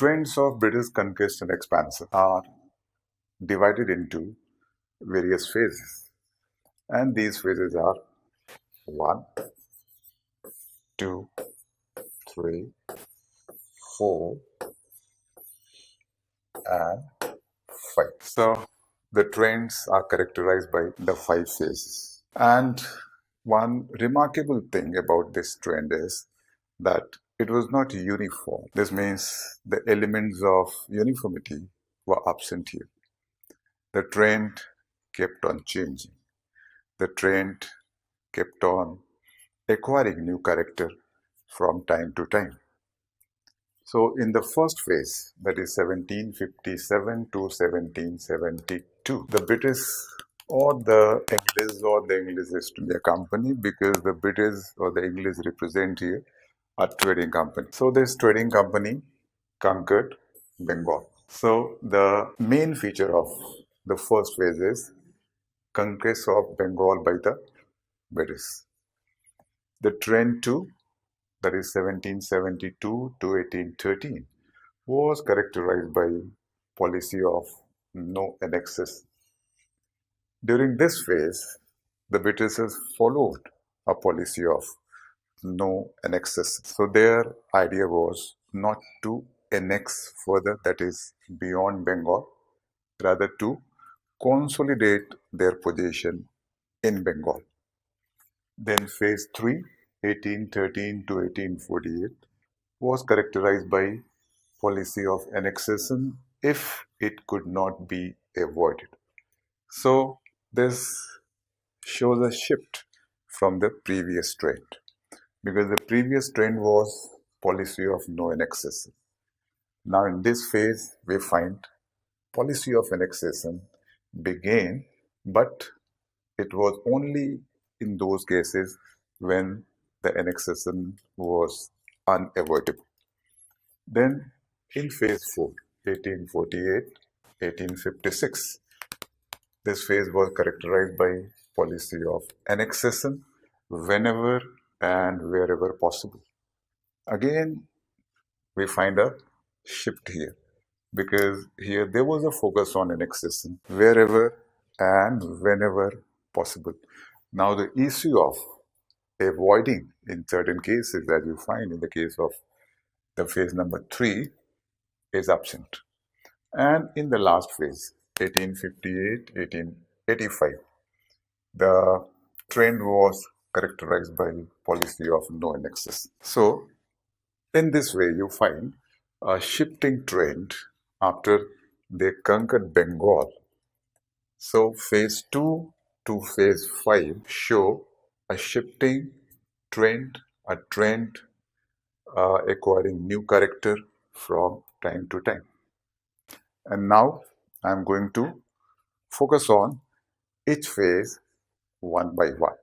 trends of British conquest and expansion are divided into various phases, and these phases are 1, 2, 3, 4, and 5. So the trends are characterized by the 5 phases. And one remarkable thing about this trend is that it was not uniform. This means the elements of uniformity were absent here. The trend kept on changing. The trend kept on acquiring new character from time to time. So in the first phase, that is 1757 to 1772, the British or the English East India Company, because the British or the English represent here a trading company. So this trading company conquered Bengal. So the main feature of the first phase is conquest of Bengal by the British. The trend 2, that is 1772 to 1813, was characterized by policy of no annexes. During this phase, the Britishers followed a policy of no annexes. So their idea was not to annex further, that is beyond Bengal, rather to consolidate their position in Bengal. Then phase 3, 1813 to 1848, was characterized by policy of annexation if it could not be avoided. So this shows a shift from the previous trend, because the previous trend was policy of no annexation. Now in this phase we find policy of annexation began, but it was only in those cases when the annexation was unavoidable. Then in phase 4, 1848, 1856, this phase was characterized by policy of annexation whenever and wherever possible. Again, we find a shift here, because here there was a focus on annexation wherever and whenever possible. Now the issue of avoiding in certain cases, as you find in the case of the phase number 3, is absent. And in the last phase, 1858, 1885, the trend was characterized by policy of no annexes. So in this way, you find a shifting trend after they conquered Bengal. So phase 2 to phase 5 show a shifting trend, a trend acquiring new character from time to time. And now I'm going to focus on each phase one by one.